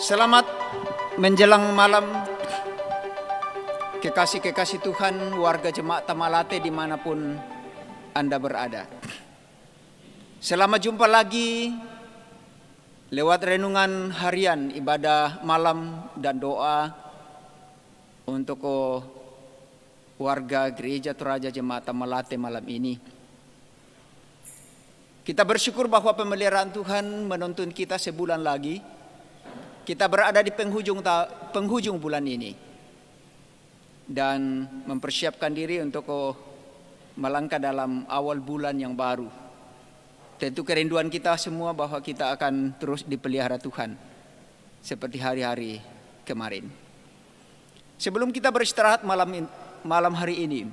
Selamat menjelang malam kekasih-kekasih Tuhan, warga Jemaat Tamalate dimanapun Anda berada. Selamat jumpa lagi lewat renungan harian, ibadah malam dan doa untuk warga Gereja Toraja Jemaat Tamalate malam ini. Kita bersyukur bahwa pemeliharaan Tuhan menuntun kita sebulan lagi. Kita berada di penghujung bulan ini dan mempersiapkan diri untuk melangkah dalam awal bulan yang baru. Tentu kerinduan kita semua bahwa kita akan terus dipelihara Tuhan seperti hari-hari kemarin. Sebelum kita beristirahat malam hari ini,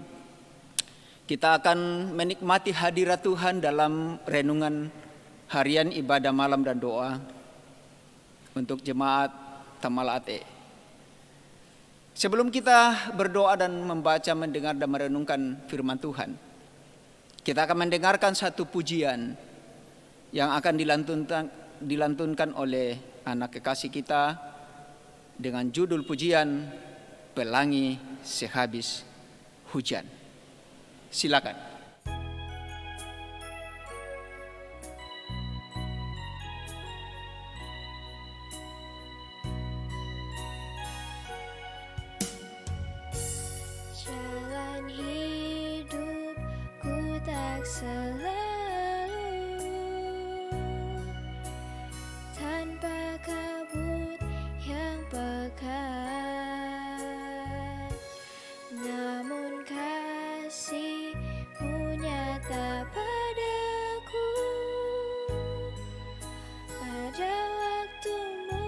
kita akan menikmati hadirat Tuhan dalam renungan harian ibadah malam dan doa untuk Jemaat Tamalate. Sebelum kita berdoa dan membaca, mendengar dan merenungkan firman Tuhan, kita akan mendengarkan satu pujian yang akan dilantunkan oleh anak kekasih kita dengan judul pujian Pelangi Sehabis Hujan. Silakan. Jalan hidupku tak selalu tanpa kabut yang pekat, namun kasih-Mu nyata padaku pada waktu-Mu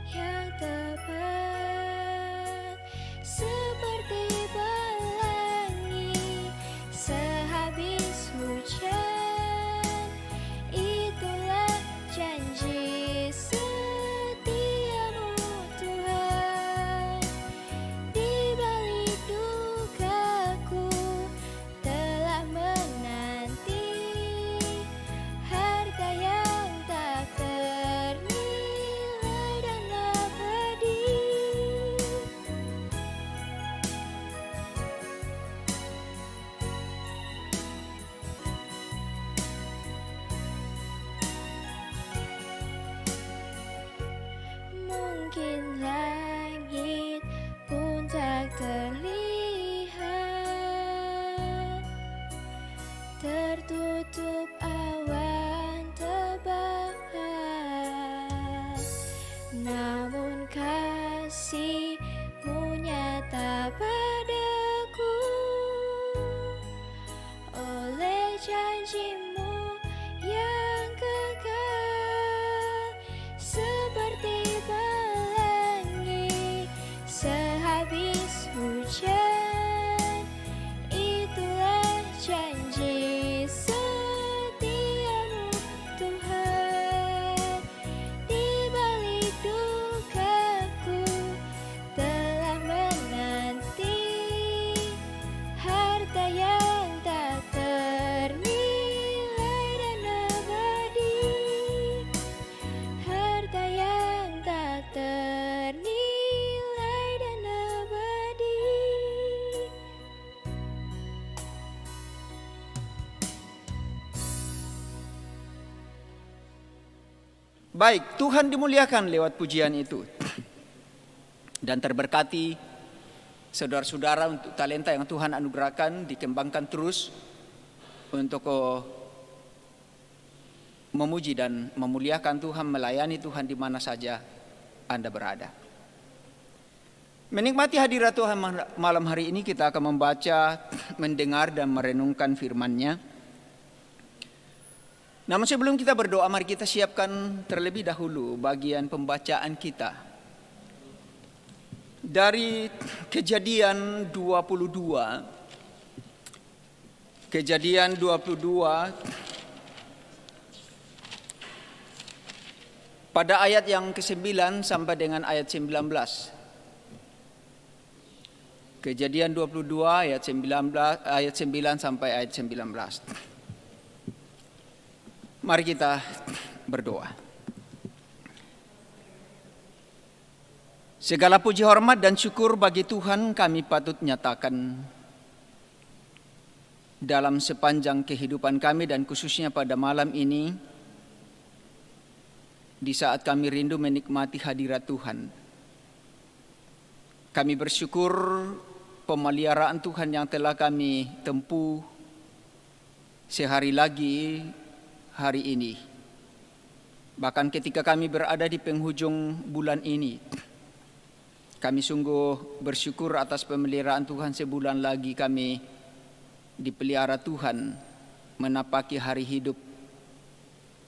yang tepat, seperti pelangi sehabis hujan. Itulah janji setiamu Tuhan. Di balik dukaku telah menanti harta yang tak ternilai dan abadi. Mungkin langit pun tak terlihat, tertutup awan tebal, namun kasih-Mu nyata padaku oleh janji-Mu yang kekal, seperti pelangi sehabis hujan. Itulah janji setiamu Tuhan. Di balik dukaku telah menanti harta yang tak ternilai dan abadi, harta yang tak ternilai dan abadi. Baik, Tuhan dimuliakan lewat pujian itu. Dan terberkati saudara-saudara untuk talenta yang Tuhan anugerahkan, dikembangkan terus untuk memuji dan memuliakan Tuhan, melayani Tuhan di mana saja Anda berada. Menikmati hadirat Tuhan malam hari ini, kita akan membaca, mendengar dan merenungkan firman-Nya. Namun sebelum kita berdoa, mari kita siapkan terlebih dahulu bagian pembacaan kita dari Kejadian 22. Kejadian 22 pada ayat yang ke-9 sampai dengan ayat 19. Kejadian 22 ayat 9 sampai ayat 19. Mari kita berdoa. Segala puji hormat dan syukur bagi Tuhan kami patut nyatakan dalam sepanjang kehidupan kami dan khususnya pada malam ini di saat kami rindu menikmati hadirat Tuhan. Kami bersyukur pemeliharaan Tuhan yang telah kami tempuh sehari lagi hari ini. Bahkan ketika kami berada di penghujung bulan ini, kami sungguh bersyukur atas pemeliharaan Tuhan. Sebulan lagi kami dipelihara Tuhan menapaki hari hidup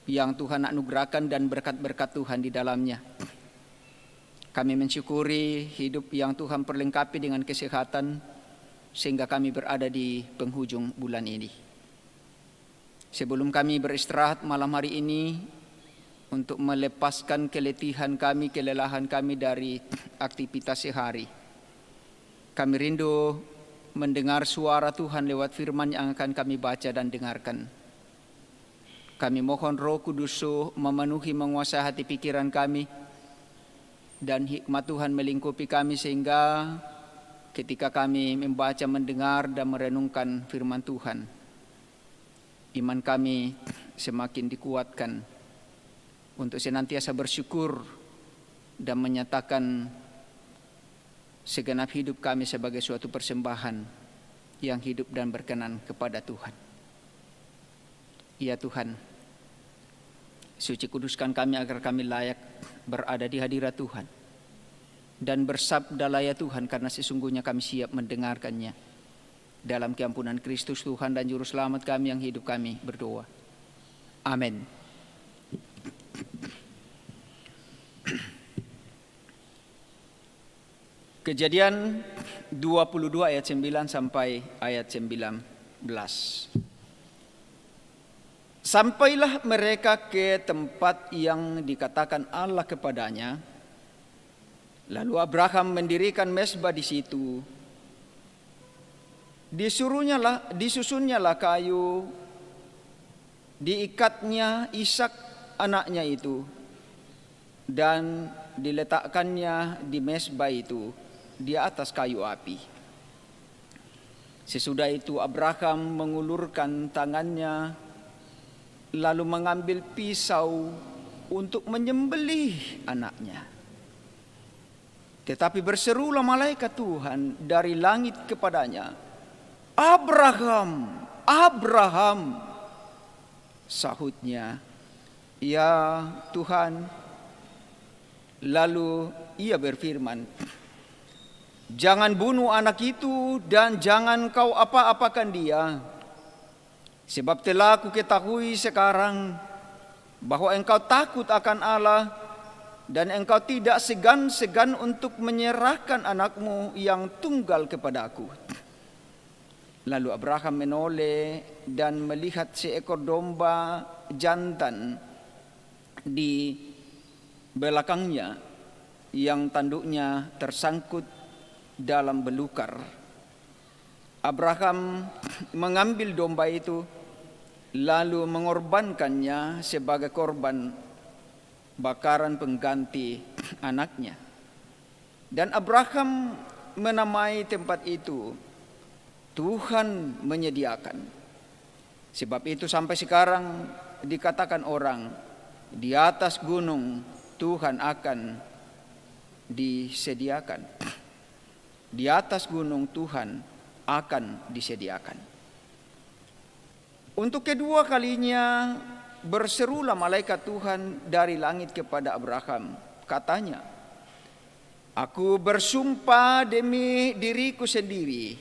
yang Tuhan anugerahkan dan berkat-berkat Tuhan di dalamnya. Kami mensyukuri hidup yang Tuhan perlengkapi dengan kesehatan sehingga kami berada di penghujung bulan ini. Sebelum kami beristirahat malam hari ini untuk melepaskan keletihan kami, kelelahan kami dari aktivitas sehari, kami rindu mendengar suara Tuhan lewat firman yang akan kami baca dan dengarkan. Kami mohon Roh Kudus memenuhi, menguasai hati pikiran kami, dan hikmat Tuhan melingkupi kami sehingga ketika kami membaca, mendengar, dan merenungkan firman Tuhan, iman kami semakin dikuatkan untuk senantiasa bersyukur dan menyatakan segenap hidup kami sebagai suatu persembahan yang hidup dan berkenan kepada Tuhan. Ya Tuhan, suci kuduskan kami agar kami layak berada di hadirat Tuhan dan bersabdalah ya Tuhan, karena sesungguhnya kami siap mendengarkannya. Dalam keampunan Kristus Tuhan dan Juru Selamat kami yang hidup kami berdoa. Amin. Kejadian 22 ayat 9 sampai ayat 19. Sampailah mereka ke tempat yang dikatakan Allah kepadanya. Lalu Abraham mendirikan mezbah di situ. Disusunnya kayu, diikatnya Ishak anaknya itu, dan diletakkannya di mezbah itu di atas kayu api. Sesudah itu Abraham mengulurkan tangannya lalu mengambil pisau untuk menyembelih anaknya. Tetapi berserulah malaikat Tuhan dari langit kepadanya, "Abraham, Abraham." Sahutnya, "Ya Tuhan." Lalu ia berfirman, "Jangan bunuh anak itu dan jangan kau apa-apakan dia. Sebab telah aku ketahui sekarang bahwa engkau takut akan Allah dan engkau tidak segan-segan untuk menyerahkan anakmu yang tunggal kepada aku." Lalu Abraham menoleh dan melihat seekor domba jantan di belakangnya yang tanduknya tersangkut dalam belukar. Abraham mengambil domba itu lalu mengorbankannya sebagai korban bakaran pengganti anaknya. Dan Abraham menamai tempat itu Tuhan menyediakan. Sebab itu sampai sekarang dikatakan orang, di atas gunung Tuhan akan disediakan. Di atas gunung Tuhan akan disediakan. Untuk kedua kalinya berserulah malaikat Tuhan dari langit kepada Abraham. Katanya, "Aku bersumpah demi diriku sendiri,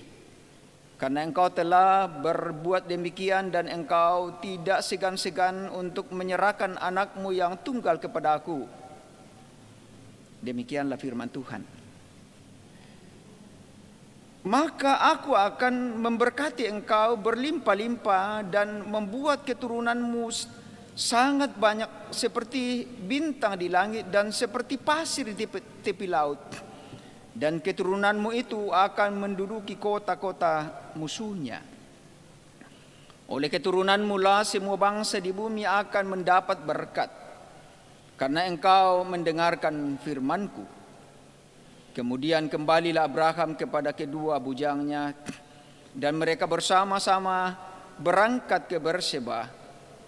karena engkau telah berbuat demikian dan engkau tidak segan-segan untuk menyerahkan anakmu yang tunggal kepada aku." Demikianlah firman Tuhan. "Maka aku akan memberkati engkau berlimpah-limpah dan membuat keturunanmu sangat banyak seperti bintang di langit dan seperti pasir di tepi laut. Dan keturunanmu itu akan menduduki kota-kota musuhnya. Oleh keturunanmu lah semua bangsa di bumi akan mendapat berkat, karena engkau mendengarkan firman-Ku." Kemudian kembalilah Abraham kepada kedua bujangnya, dan mereka bersama-sama berangkat ke Berseba,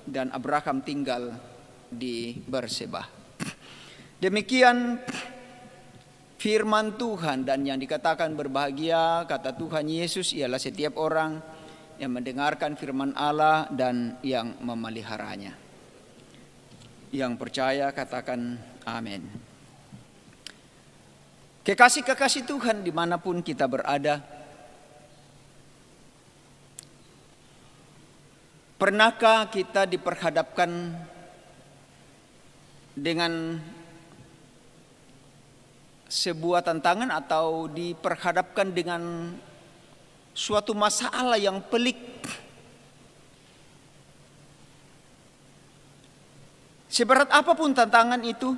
dan Abraham tinggal di Berseba. Demikian firman Tuhan, dan yang dikatakan berbahagia, kata Tuhan Yesus, ialah setiap orang yang mendengarkan firman Allah dan yang memeliharanya. Yang percaya katakan amin. Kekasih-kekasih Tuhan dimanapun kita berada, pernahkah kita diperhadapkan dengan sebuah tantangan atau diperhadapkan dengan suatu masalah yang pelik? Seberat apapun tantangan itu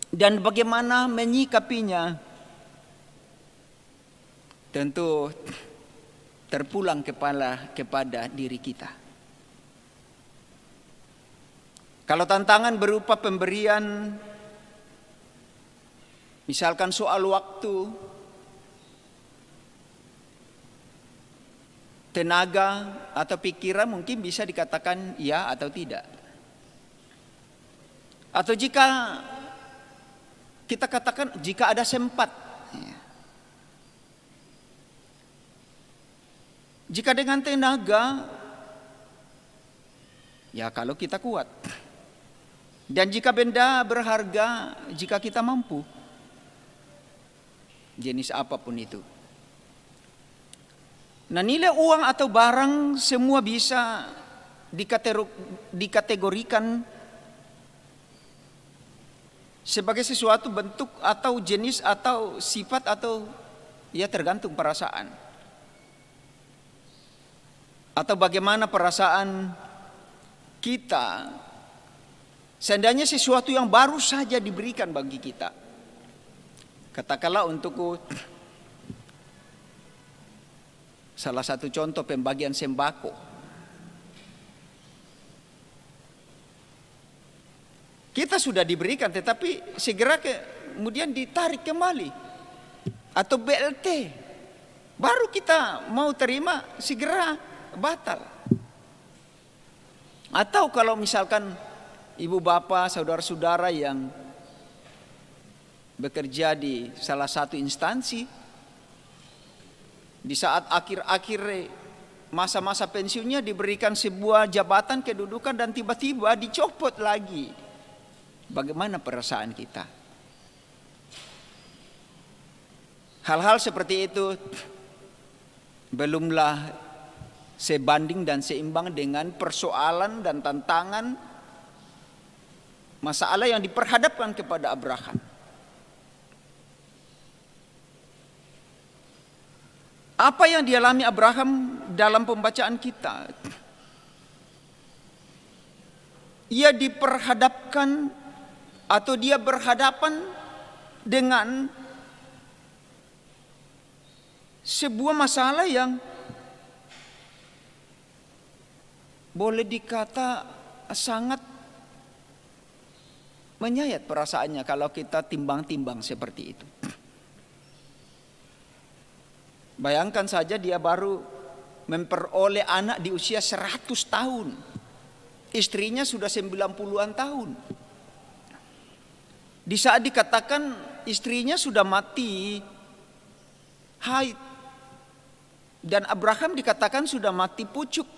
dan bagaimana menyikapinya, tentu terpulang kepada diri kita. Kalau tantangan berupa pemberian, misalkan soal waktu, tenaga, atau pikiran, mungkin bisa dikatakan ya atau tidak. Atau jika kita katakan jika ada sempat. Jika dengan tenaga, ya kalau kita kuat. Dan jika benda berharga, jika kita mampu. Jenis apapun itu. Nah, nilai uang atau barang semua bisa dikategorikan sebagai sesuatu bentuk atau jenis atau sifat atau ya tergantung perasaan. Atau bagaimana perasaan kita seandainya sesuatu yang baru saja diberikan bagi kita. Katakanlah untukku salah satu contoh pembagian sembako. Kita sudah diberikan tetapi segera kemudian ditarik kembali. Atau BLT. Baru kita mau terima segera batal. Atau kalau misalkan ibu bapak, saudara-saudara yang bekerja di salah satu instansi, di saat akhir-akhir masa-masa pensiunnya diberikan sebuah jabatan kedudukan dan tiba-tiba dicopot lagi. Bagaimana perasaan kita? Hal-hal seperti itu belumlah sebanding dan seimbang dengan persoalan dan tantangan masalah yang diperhadapkan kepada Abraham. Apa yang dialami Abraham dalam pembacaan kita? Ia diperhadapkan atau dia berhadapan dengan sebuah masalah yang boleh dikata sangat menyayat perasaannya kalau kita timbang-timbang seperti itu. Bayangkan saja dia baru memperoleh anak di usia 100 tahun. Istrinya sudah 90-an tahun. Di saat dikatakan istrinya sudah mati haid dan Abraham dikatakan sudah mati pucuk.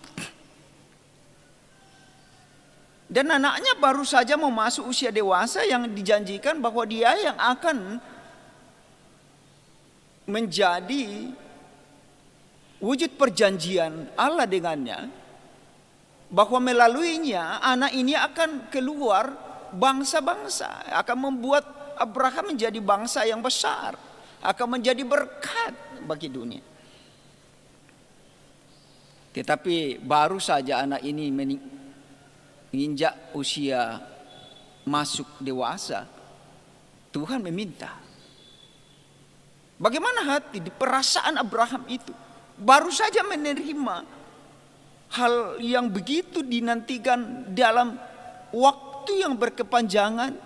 Dan anaknya baru saja mau masuk usia dewasa yang dijanjikan bahwa dia yang akan menjadi wujud perjanjian Allah dengannya. Bahwa melaluinya anak ini akan keluar bangsa-bangsa, akan membuat Abraham menjadi bangsa yang besar, akan menjadi berkat bagi dunia. Tetapi baru saja anak ini menginjak usia masuk dewasa, Tuhan meminta. Bagaimana hati, perasaan Abraham itu? Baru saja menerima hal yang begitu dinantikan dalam waktu yang berkepanjangan.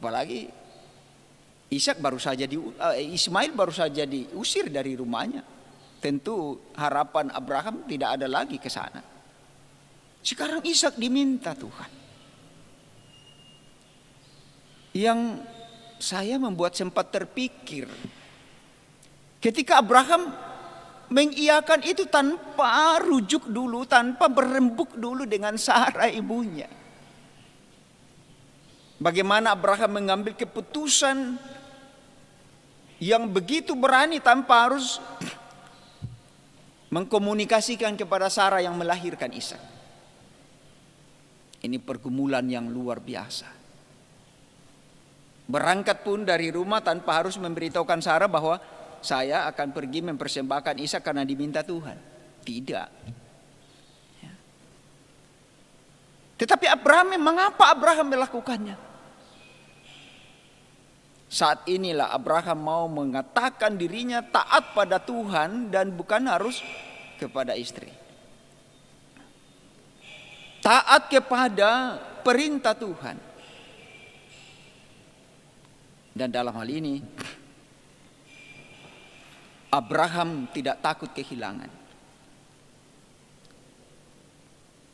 Apalagi Ismail baru saja diusir dari rumahnya. Tentu harapan Abraham tidak ada lagi ke sana. Sekarang Ishak diminta Tuhan. Yang saya membuat sempat terpikir, ketika Abraham mengiyakan itu tanpa rujuk dulu, tanpa berembuk dulu dengan Sarah ibunya. Bagaimana Abraham mengambil keputusan yang begitu berani tanpa harus mengkomunikasikan kepada Sarah yang melahirkan Ishak. Ini pergumulan yang luar biasa. Berangkat pun dari rumah tanpa harus memberitahukan Sarah bahwa saya akan pergi mempersembahkan Ishak karena diminta Tuhan. Tidak. Ya. Tetapi mengapa Abraham melakukannya? Saat inilah Abraham mau mengatakan dirinya taat pada Tuhan dan bukan harus kepada istri. Taat kepada perintah Tuhan. Dan dalam hal ini Abraham tidak takut kehilangan.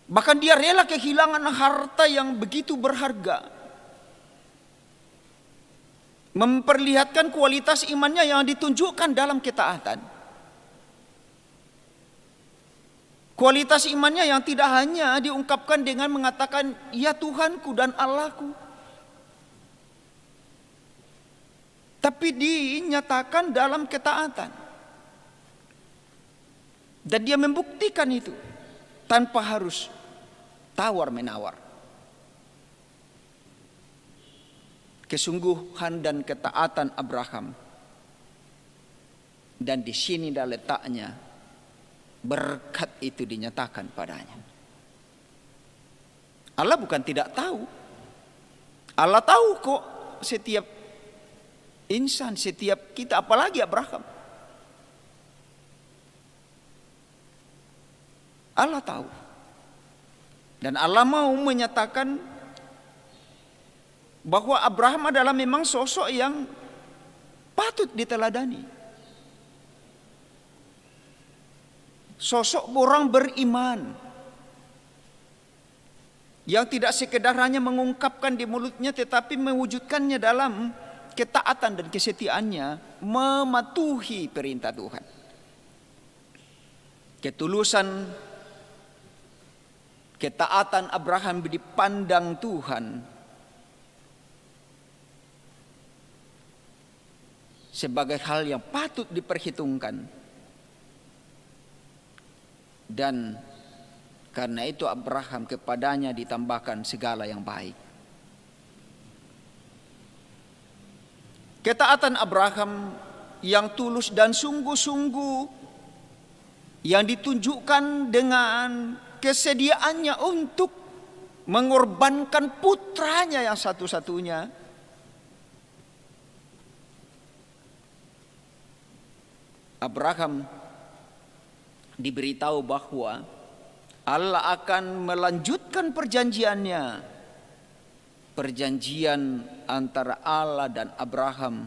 Bahkan dia rela kehilangan harta yang begitu berharga. Memperlihatkan kualitas imannya yang ditunjukkan dalam ketaatan. Kualitas imannya yang tidak hanya diungkapkan dengan mengatakan, ya Tuhanku dan Allahku. Tapi dinyatakan dalam ketaatan. Dan dia membuktikan itu tanpa harus tawar-menawar. Kesungguhan dan ketaatan Abraham. Dan di sini dah letaknya berkat itu dinyatakan padanya. Allah bukan tidak tahu. Allah tahu kok setiap insan, setiap kita, apalagi Abraham. Allah tahu. Dan Allah mau menyatakan bahwa Abraham adalah memang sosok yang patut diteladani. Sosok orang beriman yang tidak sekedar hanya mengungkapkan di mulutnya tetapi mewujudkannya dalam ketaatan dan kesetiaannya mematuhi perintah Tuhan. Ketulusan, ketaatan Abraham dipandang Tuhan sebagai hal yang patut diperhitungkan. Dan karena itu Abraham kepadanya ditambahkan segala yang baik. Ketaatan Abraham yang tulus dan sungguh-sungguh yang ditunjukkan dengan kesediaannya untuk mengorbankan putranya yang satu-satunya. Abraham diberitahu bahwa Allah akan melanjutkan perjanjiannya. Perjanjian antara Allah dan Abraham.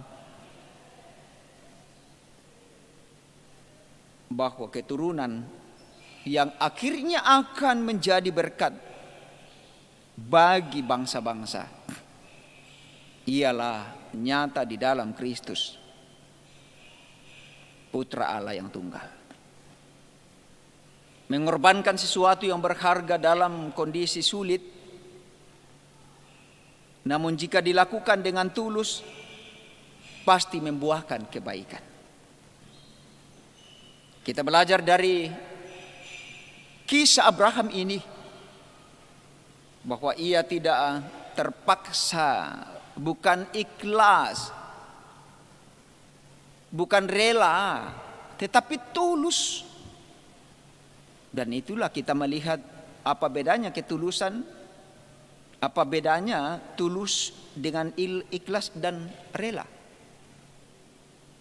Bahwa keturunan yang akhirnya akan menjadi berkat bagi bangsa-bangsa. Ialah nyata di dalam Kristus, Putra Allah yang tunggal. Mengorbankan sesuatu yang berharga dalam kondisi sulit, namun jika dilakukan dengan tulus, pasti membuahkan kebaikan. Kita belajar dari kisah Abraham ini, bahwa ia tidak terpaksa, bukan ikhlas, bukan rela, tetapi tulus. Dan itulah kita melihat apa bedanya ketulusan, apa bedanya tulus dengan ikhlas dan rela.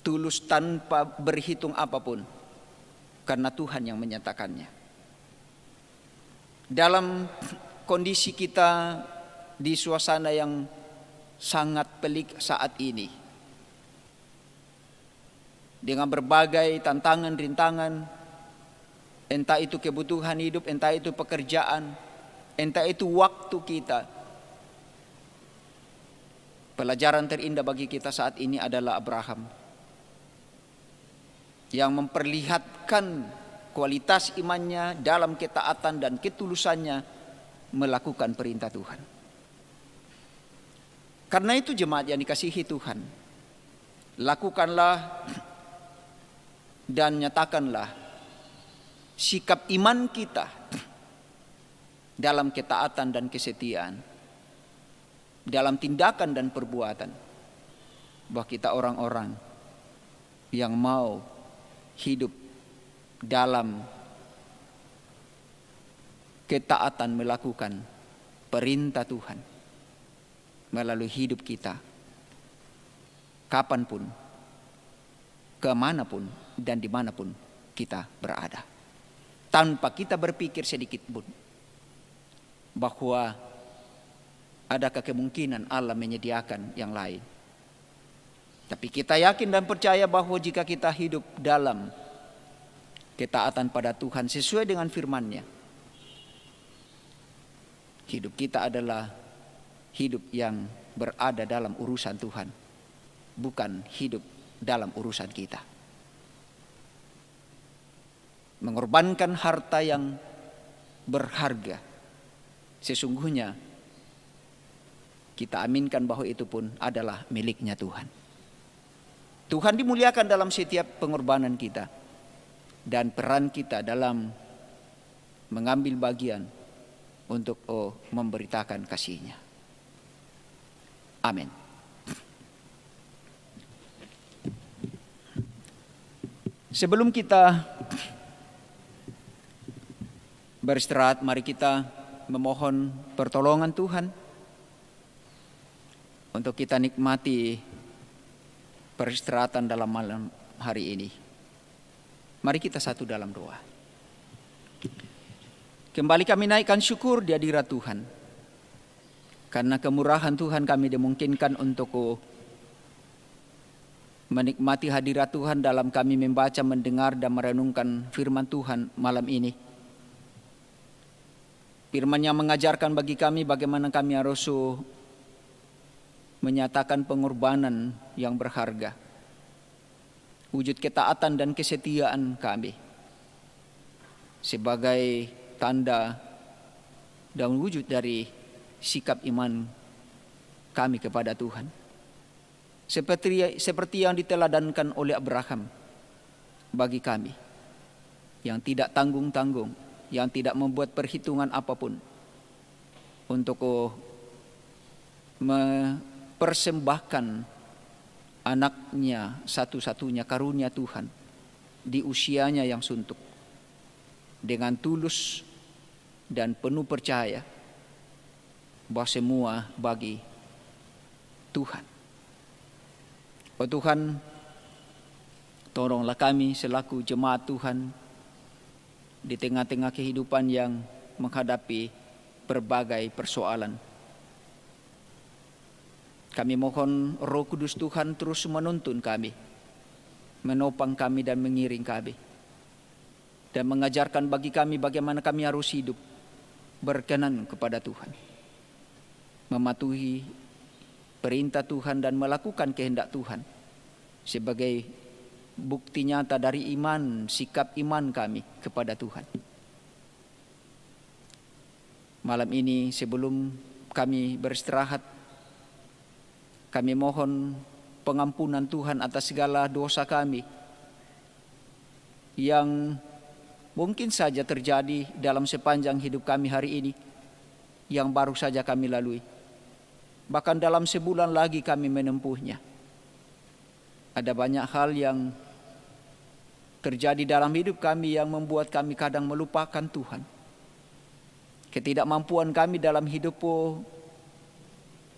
Tulus tanpa berhitung apapun, karena Tuhan yang menyatakannya. Dalam kondisi kita di suasana yang sangat pelik saat ini. Dengan berbagai tantangan, rintangan, entah itu kebutuhan hidup, entah itu pekerjaan, entah itu waktu kita. Pelajaran terindah bagi kita saat ini adalah Abraham, yang memperlihatkan kualitas imannya dalam ketaatan dan ketulusannya melakukan perintah Tuhan. Karena itu jemaat yang dikasihi Tuhan, lakukanlah dan nyatakanlah sikap iman kita dalam ketaatan dan kesetiaan, dalam tindakan dan perbuatan, bahwa kita orang-orang yang mau hidup dalam ketaatan melakukan perintah Tuhan melalui hidup kita, kapanpun, kemanapun, dan dimanapun kita berada, tanpa kita berpikir sedikit pun bahwa adakah kemungkinan Allah menyediakan yang lain. Tapi kita yakin dan percaya bahwa jika kita hidup dalam ketaatan pada Tuhan sesuai dengan firman-Nya, hidup kita adalah hidup yang berada dalam urusan Tuhan, bukan hidup dalam urusan kita. Mengorbankan harta yang berharga, sesungguhnya kita aminkan bahwa itu pun adalah miliknya Tuhan. Tuhan dimuliakan dalam setiap pengorbanan kita dan peran kita dalam mengambil bagian untuk memberitakan kasih-Nya. Amin. Sebelum kita beristirahat, mari kita memohon pertolongan Tuhan untuk kita nikmati peristirahatan dalam malam hari ini. Mari kita satu dalam doa. Kembali kami naikkan syukur di hadirat Tuhan, karena kemurahan Tuhan kami dimungkinkan untuk menikmati hadirat Tuhan dalam kami membaca, mendengar, dan merenungkan firman Tuhan malam ini. Firman yang mengajarkan bagi kami bagaimana kami harus menyatakan pengorbanan yang berharga, wujud ketaatan dan kesetiaan kami sebagai tanda dan wujud dari sikap iman kami kepada Tuhan. Seperti yang diteladankan oleh Abraham bagi kami, yang tidak tanggung-tanggung, yang tidak membuat perhitungan apapun untuk mempersembahkan anaknya satu-satunya, karunia Tuhan di usianya yang suntuk, dengan tulus dan penuh percaya bahwa semua bagi Tuhan. Oh Tuhan, tolonglah kami selaku jemaat Tuhan di tengah-tengah kehidupan yang menghadapi berbagai persoalan. Kami mohon Roh Kudus Tuhan terus menuntun kami, menopang kami dan mengiring kami, dan mengajarkan bagi kami bagaimana kami harus hidup berkenan kepada Tuhan, mematuhi perintah Tuhan dan melakukan kehendak Tuhan sebagai bukti nyata dari iman, sikap iman kami kepada Tuhan. Malam ini sebelum kami beristirahat, kami mohon pengampunan Tuhan atas segala dosa kami yang mungkin saja terjadi dalam sepanjang hidup kami hari ini, yang baru saja kami lalui. Bahkan dalam sebulan lagi kami menempuhnya. Ada banyak hal yang terjadi dalam hidup kami yang membuat kami kadang melupakan Tuhan. Ketidakmampuan kami dalam hidup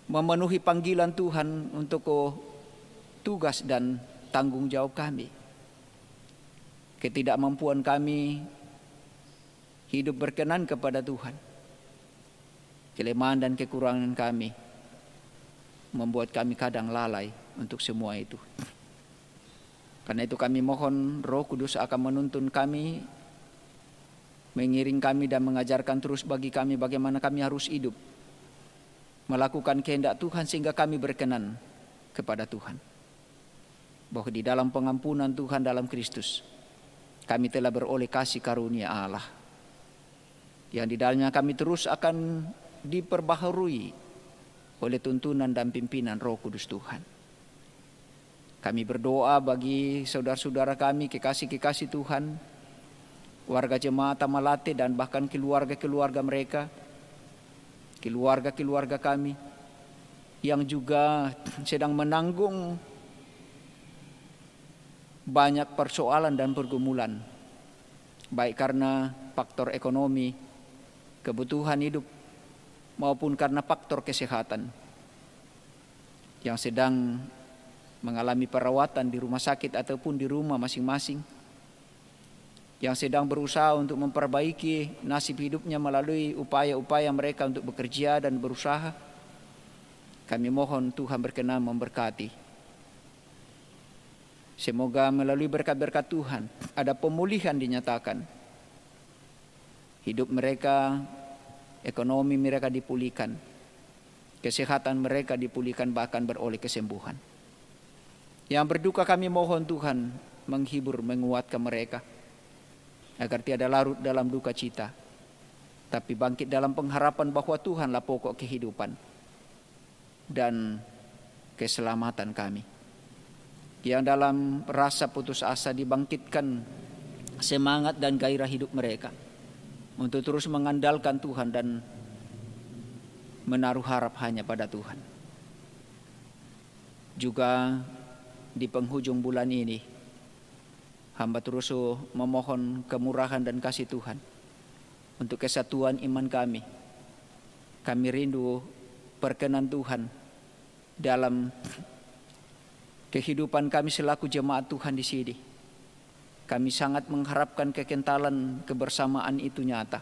memenuhi panggilan Tuhan untuk tugas dan tanggung jawab kami. Ketidakmampuan kami hidup berkenan kepada Tuhan. Kelemahan dan kekurangan kami membuat kami kadang lalai untuk semua itu. Karena itu kami mohon Roh Kudus akan menuntun kami, mengiring kami dan mengajarkan terus bagi kami bagaimana kami harus hidup, melakukan kehendak Tuhan sehingga kami berkenan kepada Tuhan. Bahwa di dalam pengampunan Tuhan dalam Kristus, kami telah beroleh kasih karunia Allah, yang di dalamnya kami terus akan diperbaharui oleh tuntunan dan pimpinan Roh Kudus Tuhan. Kami berdoa bagi saudara-saudara kami, kekasih-kekasih Tuhan, warga jemaat Tamalate dan bahkan keluarga-keluarga mereka, keluarga-keluarga kami yang juga sedang menanggung banyak persoalan dan pergumulan, baik karena faktor ekonomi, kebutuhan hidup, maupun karena faktor kesehatan, yang sedang mengalami perawatan di rumah sakit ataupun di rumah masing-masing, yang sedang berusaha untuk memperbaiki nasib hidupnya melalui upaya-upaya mereka untuk bekerja dan berusaha. Kami mohon Tuhan berkenan memberkati. Semoga melalui berkat-berkat Tuhan ada pemulihan dinyatakan. Hidup mereka, ekonomi mereka dipulihkan, kesehatan mereka dipulihkan, bahkan beroleh kesembuhan. Yang berduka kami mohon Tuhan menghibur, menguatkan mereka, agar tiada larut dalam duka cita, tapi bangkit dalam pengharapan bahwa Tuhanlah pokok kehidupan dan keselamatan kami. Yang dalam rasa putus asa dibangkitkan semangat dan gairah hidup mereka untuk terus mengandalkan Tuhan dan menaruh harap hanya pada Tuhan. Juga di penghujung bulan ini, hamba terus memohon kemurahan dan kasih Tuhan untuk kesatuan iman kami. Kami rindu perkenan Tuhan dalam kehidupan kami selaku jemaat Tuhan di sini. Kami sangat mengharapkan kekentalan kebersamaan itu nyata.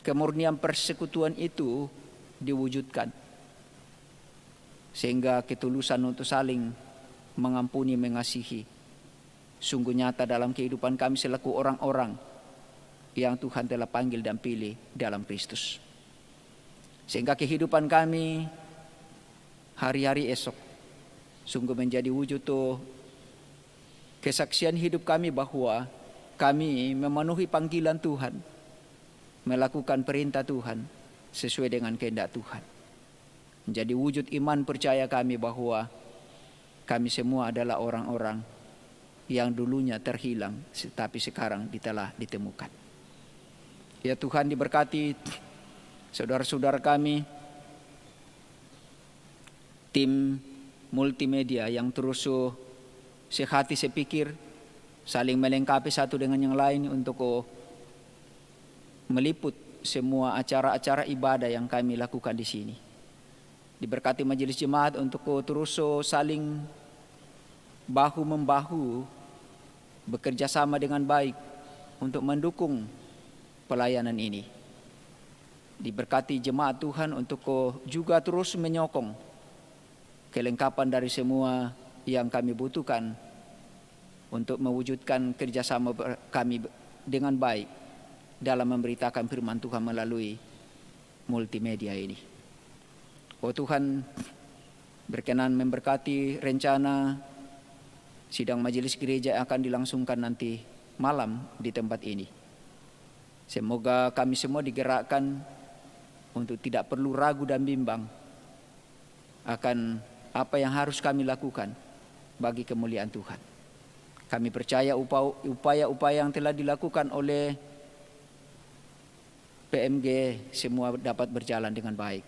Kemurnian persekutuan itu diwujudkan. Sehingga ketulusan untuk saling mengampuni, mengasihi sungguh nyata dalam kehidupan kami selaku orang-orang yang Tuhan telah panggil dan pilih dalam Kristus. Sehingga kehidupan kami hari-hari esok sungguh menjadi wujud kesaksian hidup kami bahwa kami memenuhi panggilan Tuhan, melakukan perintah Tuhan sesuai dengan kehendak Tuhan. Menjadi wujud iman percaya kami bahwa kami semua adalah orang-orang yang dulunya terhilang, tetapi sekarang telah ditemukan. Ya Tuhan, diberkati saudara-saudara kami, tim multimedia yang terus sehati sepikir, saling melengkapi satu dengan yang lain untuk meliput semua acara-acara ibadah yang kami lakukan di sini. Diberkati majelis jemaat untuk terus saling bahu-membahu, bekerja sama dengan baik untuk mendukung pelayanan ini. Diberkati jemaat Tuhan untuk juga terus menyokong kelengkapan dari semua yang kami butuhkan untuk mewujudkan kerjasama kami dengan baik dalam memberitakan firman Tuhan melalui multimedia ini. Oh Tuhan, berkenan memberkati rencana sidang majelis gereja yang akan dilangsungkan nanti malam di tempat ini. Semoga kami semua digerakkan untuk tidak perlu ragu dan bimbang akan apa yang harus kami lakukan bagi kemuliaan Tuhan. Kami percaya upaya-upaya yang telah dilakukan oleh PMG semua dapat berjalan dengan baik.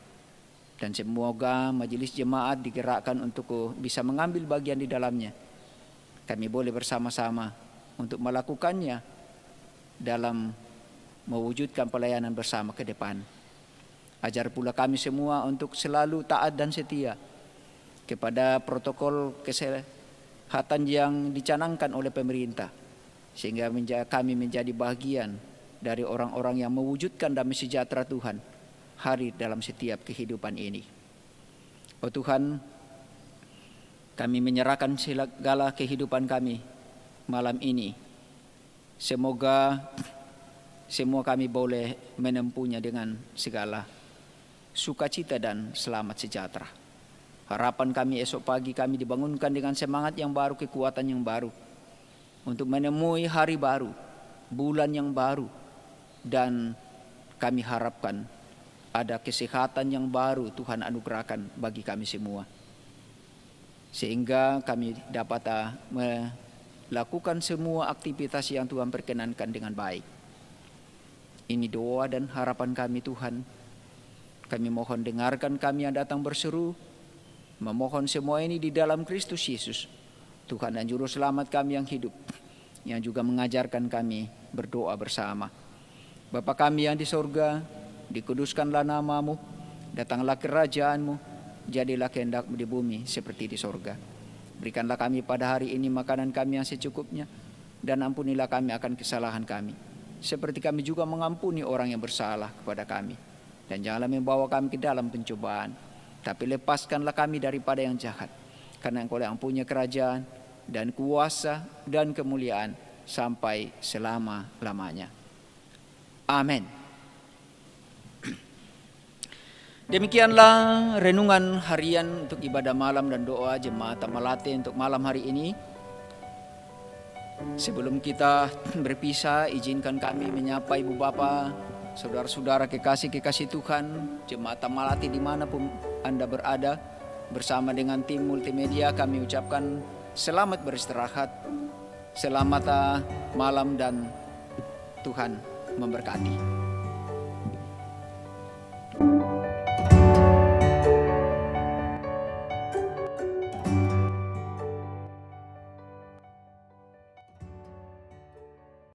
Dan semoga majelis jemaat digerakkan untuk bisa mengambil bagian di dalamnya. Kami boleh bersama-sama untuk melakukannya dalam mewujudkan pelayanan bersama ke depan. Ajar pula kami semua untuk selalu taat dan setia kepada protokol kesehatan yang dicanangkan oleh pemerintah, sehingga kami menjadi bagian dari orang-orang yang mewujudkan damai sejahtera Tuhan hari dalam setiap kehidupan ini. Oh Tuhan, kami menyerahkan segala kehidupan kami malam ini. Semoga semua kami boleh menempuhnya dengan segala sukacita dan selamat sejahtera. Harapan kami esok pagi kami dibangunkan dengan semangat yang baru, kekuatan yang baru, untuk menemui hari baru, bulan yang baru, dan kami harapkan ada kesehatan yang baru Tuhan anugerahkan bagi kami semua. Sehingga kami dapat melakukan semua aktivitas yang Tuhan perkenankan dengan baik. Ini doa dan harapan kami Tuhan. Kami mohon dengarkan kami yang datang berseru. Memohon semua ini di dalam Kristus Yesus, Tuhan dan Juru Selamat kami yang hidup, yang juga mengajarkan kami berdoa bersama. Bapa kami yang di sorga, dikuduskanlah namamu, datanglah kerajaanmu, jadilah kehendakmu di bumi seperti di sorga. Berikanlah kami pada hari ini makanan kami yang secukupnya, dan ampunilah kami akan kesalahan kami, seperti kami juga mengampuni orang yang bersalah kepada kami. Dan janganlah membawa kami ke dalam pencobaan, tapi lepaskanlah kami daripada yang jahat. Karena Engkau yang punya kerajaan dan kuasa dan kemuliaan sampai selama-lamanya. Amin. Demikianlah renungan harian untuk ibadah malam dan doa Jemaat Tamalate untuk malam hari ini. Sebelum kita berpisah, izinkan kami menyapa Ibu Bapa, saudara-saudara kekasih-kekasih Tuhan, Jemaat Tamalate dimanapun Anda berada. Bersama dengan tim multimedia kami ucapkan selamat beristirahat, selamat malam dan Tuhan memberkati.